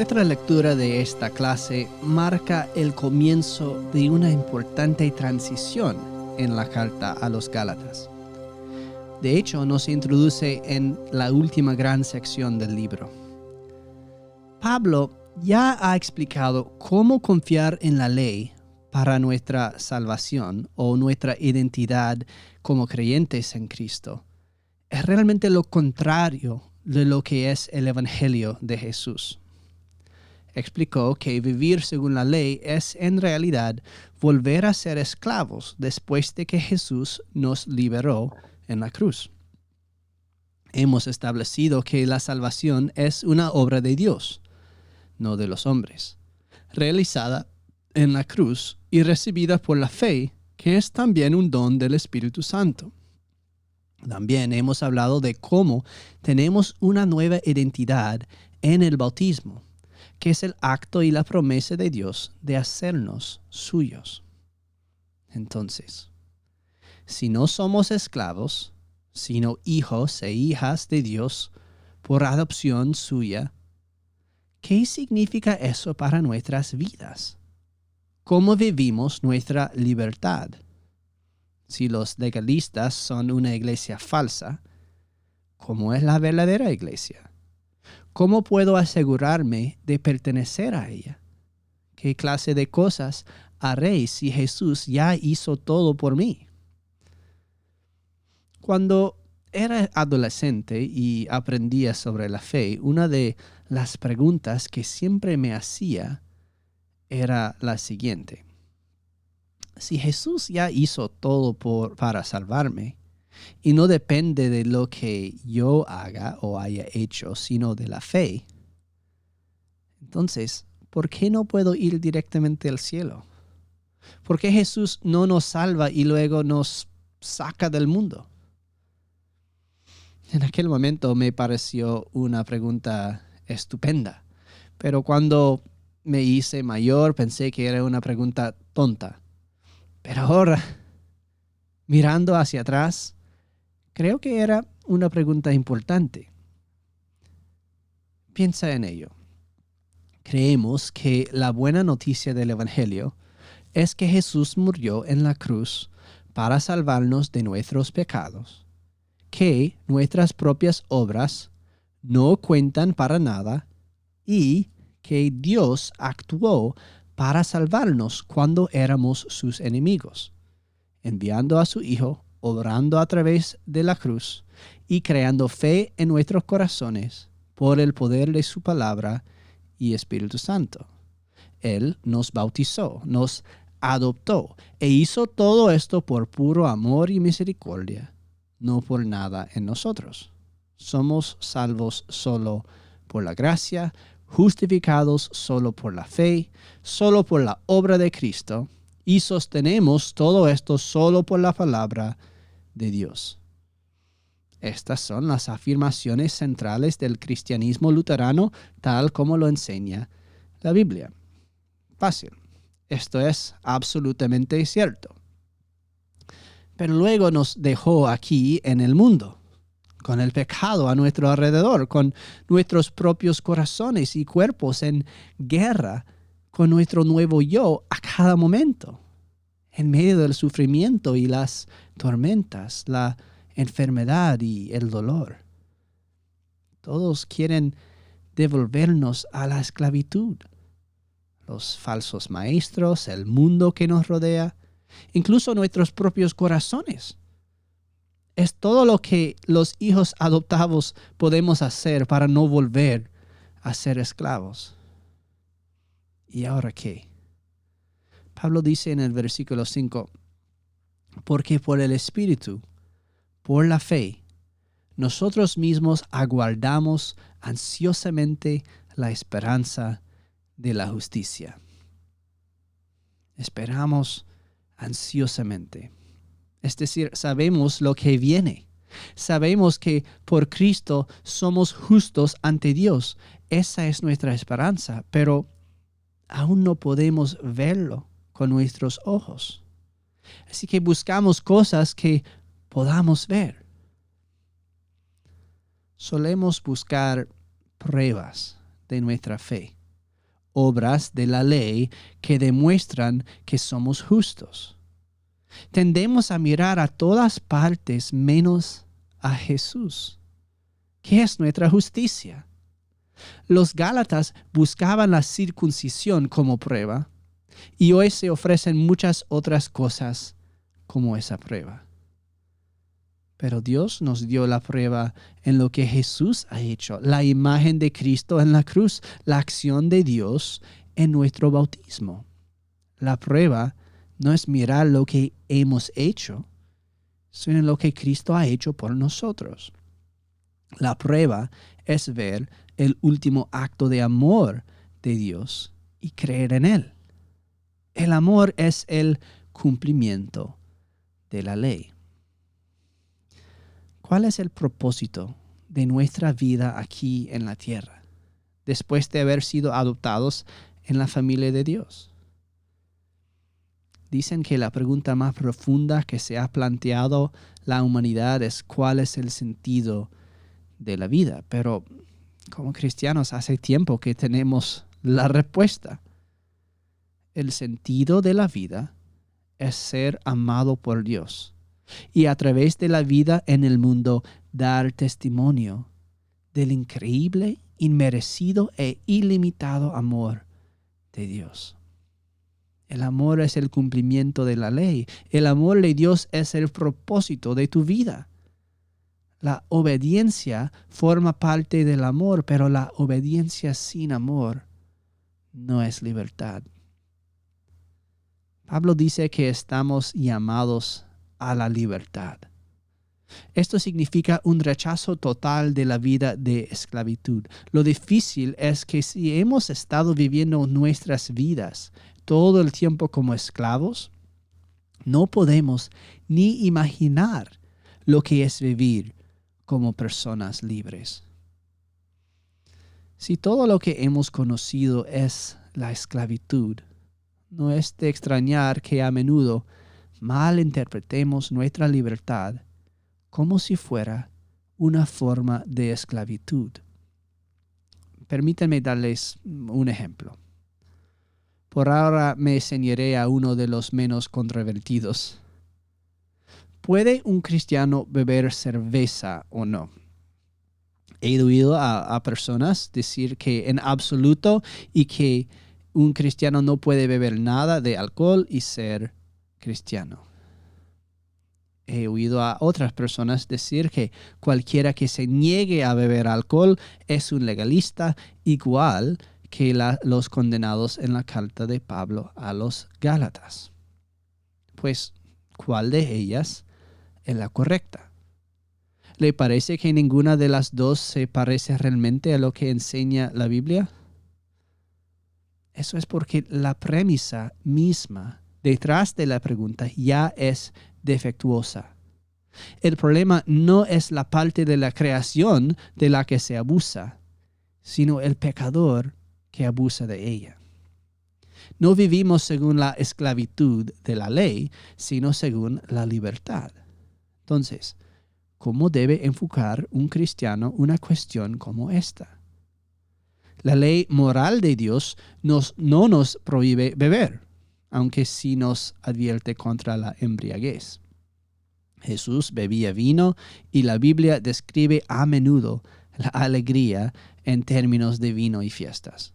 Nuestra lectura de esta clase marca el comienzo de una importante transición en la carta a los Gálatas. De hecho, nos introduce en la última gran sección del libro. Pablo ya ha explicado cómo confiar en la ley para nuestra salvación o nuestra identidad como creyentes en Cristo. Es realmente lo contrario de lo que es el Evangelio de Jesús. Explicó que vivir según la ley es en realidad volver a ser esclavos después de que Jesús nos liberó en la cruz. Hemos establecido que la salvación es una obra de Dios, no de los hombres, realizada en la cruz y recibida por la fe, que es también un don del Espíritu Santo. También hemos hablado de cómo tenemos una nueva identidad en el bautismo, que es el acto y la promesa de Dios de hacernos suyos. Entonces, si no somos esclavos, sino hijos e hijas de Dios por adopción suya, ¿qué significa eso para nuestras vidas? ¿Cómo vivimos nuestra libertad? Si los legalistas son una iglesia falsa, ¿cómo es la verdadera iglesia? ¿Cómo puedo asegurarme de pertenecer a ella? ¿Qué clase de cosas haré si Jesús ya hizo todo por mí? Cuando era adolescente y aprendía sobre la fe, una de las preguntas que siempre me hacía era la siguiente. Si Jesús ya hizo todo para salvarme, y no depende de lo que yo haga o haya hecho, sino de la fe, entonces, ¿por qué no puedo ir directamente al cielo? ¿Por qué Jesús no nos salva y luego nos saca del mundo? En aquel momento me pareció una pregunta estupenda, pero cuando me hice mayor pensé que era una pregunta tonta. Pero ahora, mirando hacia atrás, creo que era una pregunta importante. Piensa en ello. Creemos que la buena noticia del Evangelio es que Jesús murió en la cruz para salvarnos de nuestros pecados, que nuestras propias obras no cuentan para nada y que Dios actuó para salvarnos cuando éramos sus enemigos, enviando a su Hijo, obrando a través de la cruz y creando fe en nuestros corazones por el poder de su palabra y Espíritu Santo. Él nos bautizó, nos adoptó e hizo todo esto por puro amor y misericordia, no por nada en nosotros. Somos salvos solo por la gracia, justificados solo por la fe, solo por la obra de Cristo, y sostenemos todo esto solo por la palabra de Dios. Estas son las afirmaciones centrales del cristianismo luterano tal como lo enseña la Biblia. Fácil. Esto es absolutamente cierto. Pero luego nos dejó aquí en el mundo, con el pecado a nuestro alrededor, con nuestros propios corazones y cuerpos en guerra con nuestro nuevo yo a cada momento, en medio del sufrimiento y las tormentas, la enfermedad y el dolor. Todos quieren devolvernos a la esclavitud. Los falsos maestros, el mundo que nos rodea, incluso nuestros propios corazones. Es todo lo que los hijos adoptados podemos hacer para no volver a ser esclavos. ¿Y ahora qué? Pablo dice en el versículo 5, porque por el Espíritu, por la fe, nosotros mismos aguardamos ansiosamente la esperanza de la justicia. Esperamos ansiosamente. Es decir, sabemos lo que viene. Sabemos que por Cristo somos justos ante Dios. Esa es nuestra esperanza. Pero aún no podemos verlo con nuestros ojos. Así que buscamos cosas que podamos ver. Solemos buscar pruebas de nuestra fe, obras de la ley que demuestran que somos justos. Tendemos a mirar a todas partes menos a Jesús, que es nuestra justicia. Los Gálatas buscaban la circuncisión como prueba, y hoy se ofrecen muchas otras cosas como esa prueba. Pero Dios nos dio la prueba en lo que Jesús ha hecho, la imagen de Cristo en la cruz, la acción de Dios en nuestro bautismo. La prueba no es mirar lo que hemos hecho, sino lo que Cristo ha hecho por nosotros. La prueba es ver el último acto de amor de Dios y creer en Él. El amor es el cumplimiento de la ley. ¿Cuál es el propósito de nuestra vida aquí en la tierra, después de haber sido adoptados en la familia de Dios? Dicen que la pregunta más profunda que se ha planteado la humanidad es ¿cuál es el sentido de la vida? Pero como cristianos hace tiempo que tenemos la respuesta. El sentido de la vida es ser amado por Dios y a través de la vida en el mundo dar testimonio del increíble, inmerecido e ilimitado amor de Dios. El amor es el cumplimiento de la ley. El amor de Dios es el propósito de tu vida. La obediencia forma parte del amor, pero la obediencia sin amor no es libertad. Pablo dice que estamos llamados a la libertad. Esto significa un rechazo total de la vida de esclavitud. Lo difícil es que si hemos estado viviendo nuestras vidas todo el tiempo como esclavos, no podemos ni imaginar lo que es vivir como personas libres. Si todo lo que hemos conocido es la esclavitud, no es de extrañar que a menudo malinterpretemos nuestra libertad como si fuera una forma de esclavitud. Permítanme darles un ejemplo. Por ahora me ceñiré a uno de los menos controvertidos. ¿Puede un cristiano beber cerveza o no? He oído a personas decir que en absoluto y que un cristiano no puede beber nada de alcohol y ser cristiano. He oído a otras personas decir que cualquiera que se niegue a beber alcohol es un legalista, igual que los condenados en la carta de Pablo a los Gálatas. Pues, ¿cuál de ellas es la correcta? ¿Le parece que ninguna de las dos se parece realmente a lo que enseña la Biblia? Eso es porque la premisa misma detrás de la pregunta ya es defectuosa. El problema no es la parte de la creación de la que se abusa, sino el pecador que abusa de ella. No vivimos según la esclavitud de la ley, sino según la libertad. Entonces, ¿cómo debe enfocar un cristiano una cuestión como esta? La ley moral de Dios no nos prohíbe beber, aunque sí nos advierte contra la embriaguez. Jesús bebía vino y la Biblia describe a menudo la alegría en términos de vino y fiestas.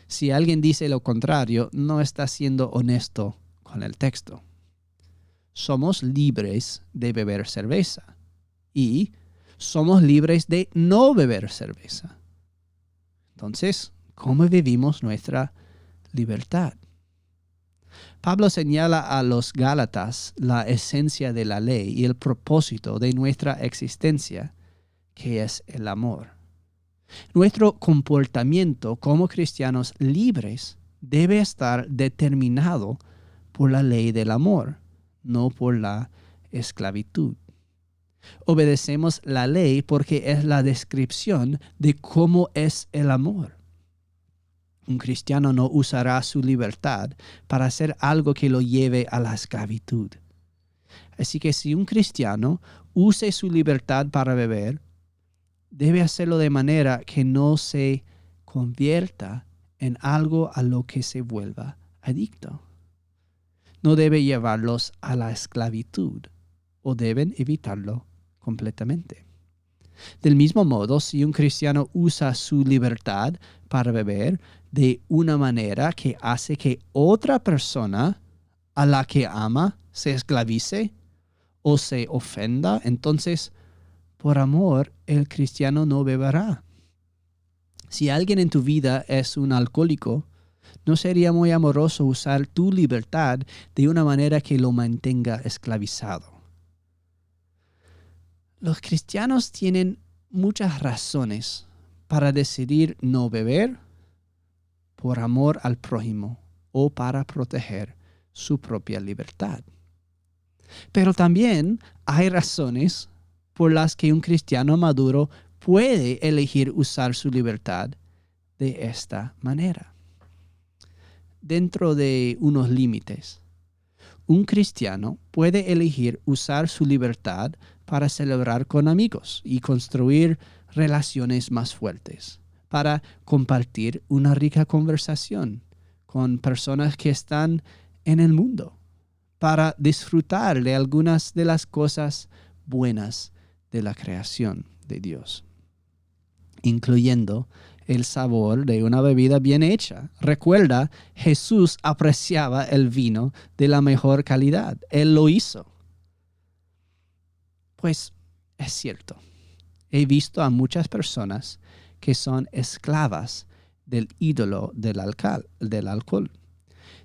Si alguien dice lo contrario, no está siendo honesto con el texto. Somos libres de beber cerveza y somos libres de no beber cerveza. Entonces, ¿cómo vivimos nuestra libertad? Pablo señala a los Gálatas la esencia de la ley y el propósito de nuestra existencia, que es el amor. Nuestro comportamiento como cristianos libres debe estar determinado por la ley del amor, no por la esclavitud. Obedecemos la ley porque es la descripción de cómo es el amor. Un cristiano no usará su libertad para hacer algo que lo lleve a la esclavitud. Así que si un cristiano use su libertad para beber, debe hacerlo de manera que no se convierta en algo a lo que se vuelva adicto. No debe llevarlos a la esclavitud o deben evitarlo completamente. Del mismo modo, si un cristiano usa su libertad para beber de una manera que hace que otra persona a la que ama se esclavice o se ofenda, entonces, por amor, el cristiano no beberá. Si alguien en tu vida es un alcohólico, no sería muy amoroso usar tu libertad de una manera que lo mantenga esclavizado. Los cristianos tienen muchas razones para decidir no beber por amor al prójimo o para proteger su propia libertad. Pero también hay razones por las que un cristiano maduro puede elegir usar su libertad de esta manera, dentro de unos límites. Un cristiano puede elegir usar su libertad para celebrar con amigos y construir relaciones más fuertes, para compartir una rica conversación con personas que están en el mundo, para disfrutar de algunas de las cosas buenas de la creación de Dios, incluyendo el sabor de una bebida bien hecha. Recuerda, Jesús apreciaba el vino de la mejor calidad. Él lo hizo. Pues es cierto. He visto a muchas personas que son esclavas del ídolo del alcohol.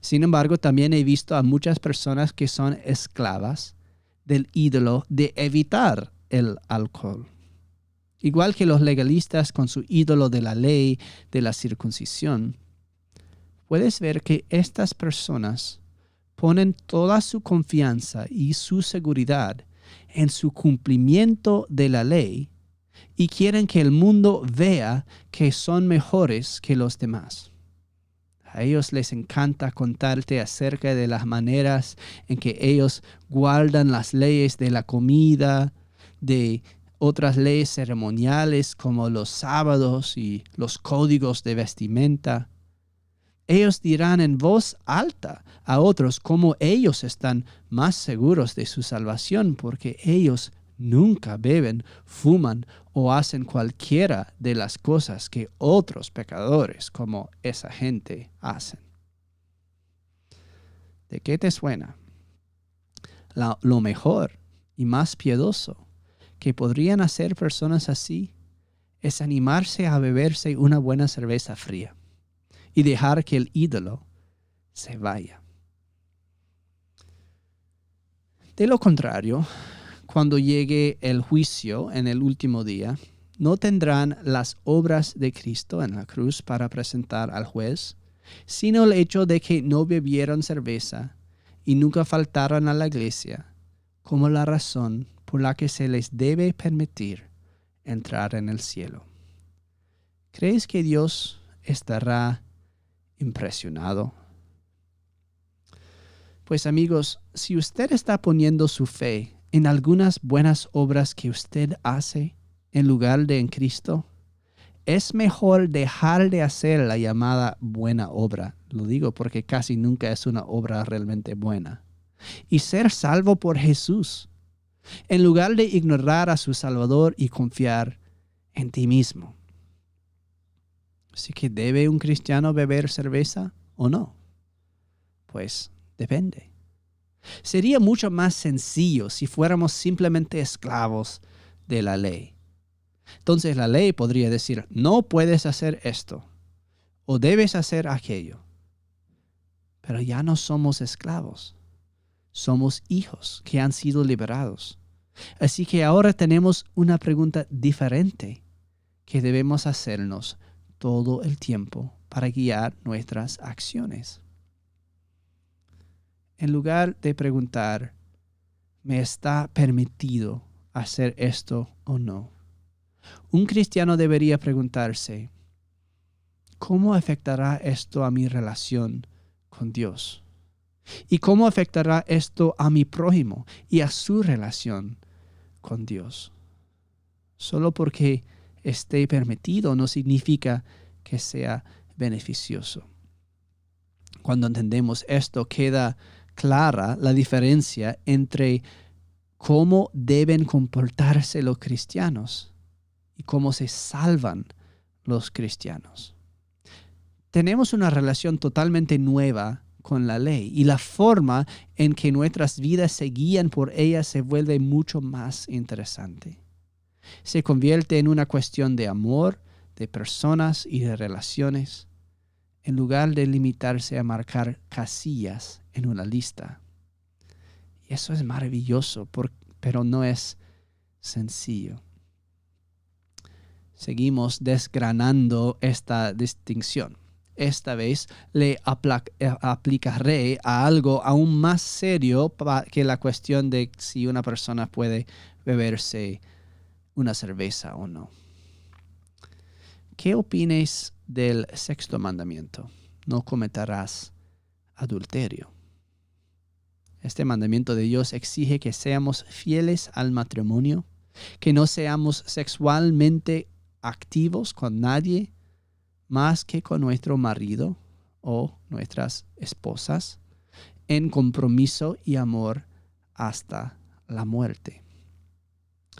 Sin embargo, también he visto a muchas personas que son esclavas del ídolo de evitar el alcohol. Igual que los legalistas con su ídolo de la ley de la circuncisión, puedes ver que estas personas ponen toda su confianza y su seguridad en su cumplimiento de la ley y quieren que el mundo vea que son mejores que los demás. A ellos les encanta contarte acerca de las maneras en que ellos guardan las leyes de la comida, de otras leyes ceremoniales como los sábados y los códigos de vestimenta. Ellos dirán en voz alta a otros cómo ellos están más seguros de su salvación porque ellos nunca beben, fuman o hacen cualquiera de las cosas que otros pecadores como esa gente hacen. ¿De qué te suena? Lo mejor y más piadoso que podrían hacer personas así es animarse a beberse una buena cerveza fría y dejar que el ídolo se vaya. De lo contrario, cuando llegue el juicio en el último día, no tendrán las obras de Cristo en la cruz para presentar al juez, sino el hecho de que no bebieron cerveza y nunca faltaron a la iglesia, como la razón por la que se les debe permitir entrar en el cielo. ¿Crees que Dios estará impresionado? Pues amigos, si usted está poniendo su fe en algunas buenas obras que usted hace en lugar de en Cristo, es mejor dejar de hacer la llamada buena obra. Lo digo porque casi nunca es una obra realmente buena. Y ser salvo por Jesús, en lugar de ignorar a su Salvador y confiar en ti mismo. Así que, ¿debe un cristiano beber cerveza o no? Pues depende. Sería mucho más sencillo si fuéramos simplemente esclavos de la ley. Entonces la ley podría decir, no puedes hacer esto o debes hacer aquello. Pero ya no somos esclavos. Somos hijos que han sido liberados. Así que ahora tenemos una pregunta diferente que debemos hacernos todo el tiempo para guiar nuestras acciones. En lugar de preguntar, ¿me está permitido hacer esto o no? Un cristiano debería preguntarse, ¿cómo afectará esto a mi relación con Dios? ¿Y cómo afectará esto a mi prójimo y a su relación con Dios? Solo porque esté permitido no significa que sea beneficioso. Cuando entendemos esto, queda clara la diferencia entre cómo deben comportarse los cristianos y cómo se salvan los cristianos. Tenemos una relación totalmente nueva con la ley y la forma en que nuestras vidas se guían por ella se vuelve mucho más interesante. Se convierte en una cuestión de amor, de personas y de relaciones, en lugar de limitarse a marcar casillas en una lista. Y eso es maravilloso, pero no es sencillo. Seguimos desgranando esta distinción. Esta vez le aplicaré a algo aún más serio que la cuestión de si una persona puede beberse una cerveza o no. ¿Qué opinas del sexto mandamiento? No cometerás adulterio. Este mandamiento de Dios exige que seamos fieles al matrimonio, que no seamos sexualmente activos con nadie más que con nuestro marido o nuestras esposas, en compromiso y amor hasta la muerte.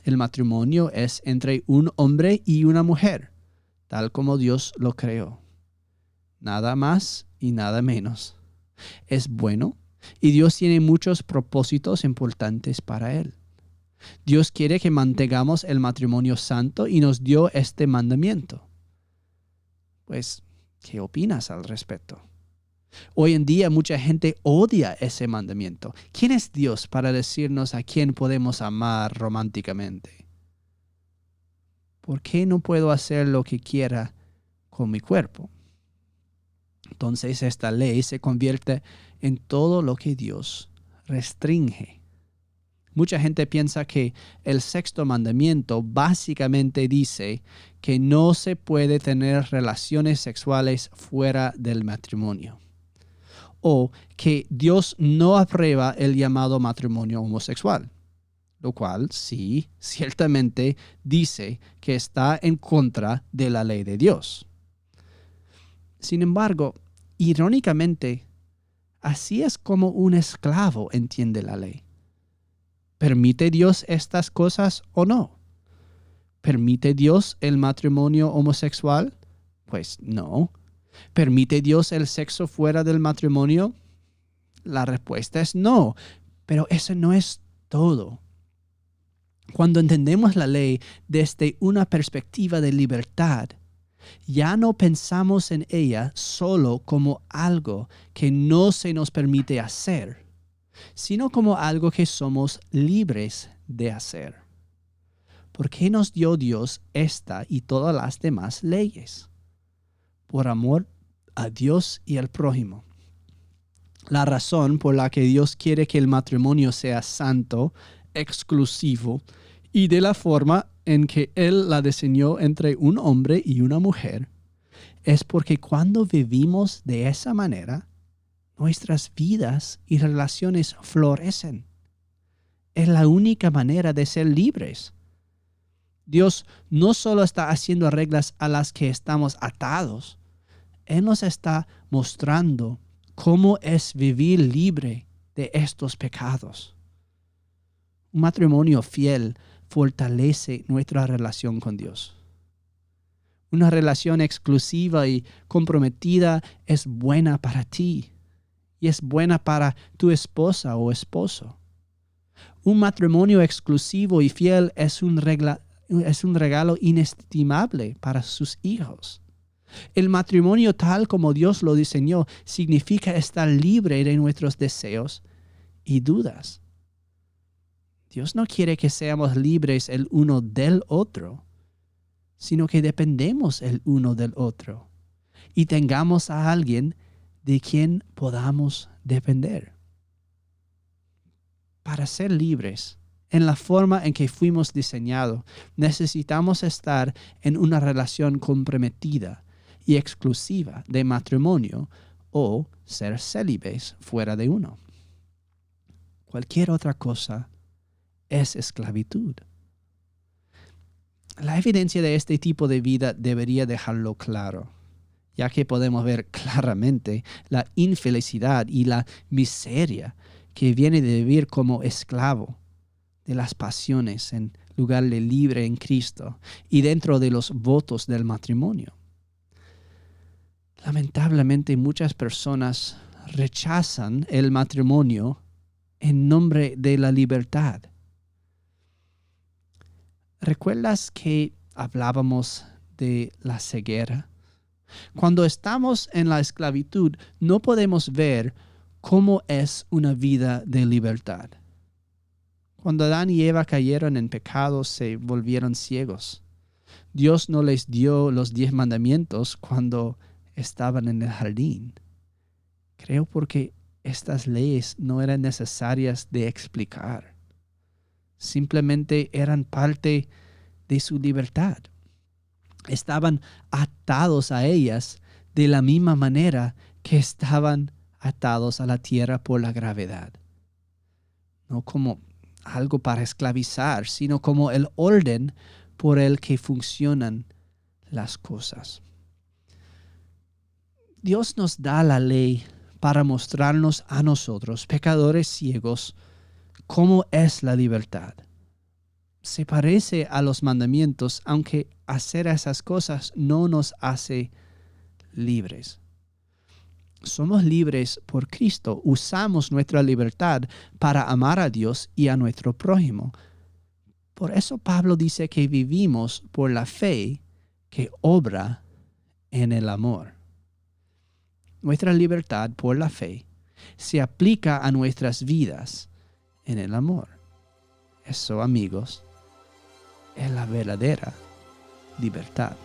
El matrimonio es entre un hombre y una mujer, tal como Dios lo creó. Nada más y nada menos. Es bueno y Dios tiene muchos propósitos importantes para él. Dios quiere que mantengamos el matrimonio santo y nos dio este mandamiento. Pues, ¿qué opinas al respecto? Hoy en día mucha gente odia ese mandamiento. ¿Quién es Dios para decirnos a quién podemos amar románticamente? ¿Por qué no puedo hacer lo que quiera con mi cuerpo? Entonces esta ley se convierte en todo lo que Dios restringe. Mucha gente piensa que el sexto mandamiento básicamente dice que no se puede tener relaciones sexuales fuera del matrimonio, o que Dios no aprueba el llamado matrimonio homosexual, lo cual sí, ciertamente dice que está en contra de la ley de Dios. Sin embargo, irónicamente, así es como un esclavo entiende la ley. ¿Permite Dios estas cosas o no? ¿Permite Dios el matrimonio homosexual? Pues no. ¿Permite Dios el sexo fuera del matrimonio? La respuesta es no, pero eso no es todo. Cuando entendemos la ley desde una perspectiva de libertad, ya no pensamos en ella solo como algo que no se nos permite hacer, sino como algo que somos libres de hacer. ¿Por qué nos dio Dios esta y todas las demás leyes? Por amor a Dios y al prójimo. La razón por la que Dios quiere que el matrimonio sea santo, exclusivo y de la forma en que Él la diseñó entre un hombre y una mujer, es porque cuando vivimos de esa manera, nuestras vidas y relaciones florecen. Es la única manera de ser libres. Dios no solo está haciendo reglas a las que estamos atados, Él nos está mostrando cómo es vivir libre de estos pecados. Un matrimonio fiel fortalece nuestra relación con Dios. Una relación exclusiva y comprometida es buena para ti y es buena para tu esposa o esposo. Un matrimonio exclusivo y fiel es un regalo inestimable para sus hijos. El matrimonio tal como Dios lo diseñó significa estar libre de nuestros deseos y dudas. Dios no quiere que seamos libres el uno del otro, sino que dependemos el uno del otro y tengamos a alguien de quien podamos depender. Para ser libres, en la forma en que fuimos diseñados, necesitamos estar en una relación comprometida y exclusiva de matrimonio o ser célibes fuera de uno. Cualquier otra cosa es esclavitud. La evidencia de este tipo de vida debería dejarlo claro, ya que podemos ver claramente la infelicidad y la miseria que viene de vivir como esclavo de las pasiones en lugar de libre en Cristo y dentro de los votos del matrimonio. Lamentablemente muchas personas rechazan el matrimonio en nombre de la libertad. ¿Recuerdas que hablábamos de la ceguera? Cuando estamos en la esclavitud, no podemos ver cómo es una vida de libertad. Cuando Adán y Eva cayeron en pecado, se volvieron ciegos. Dios no les dio los 10 mandamientos cuando estaban en el jardín. Creo porque estas leyes no eran necesarias de explicar. Simplemente eran parte de su libertad. Estaban atados a ellas de la misma manera que estaban atados a la tierra por la gravedad. No como algo para esclavizar, sino como el orden por el que funcionan las cosas. Dios nos da la ley para mostrarnos a nosotros, pecadores ciegos, cómo es la libertad. Se parece a los mandamientos, aunque hacer esas cosas no nos hace libres. Somos libres por Cristo. Usamos nuestra libertad para amar a Dios y a nuestro prójimo. Por eso Pablo dice que vivimos por la fe que obra en el amor. Nuestra libertad por la fe se aplica a nuestras vidas en el amor. Eso, amigos, es la verdadera libertad.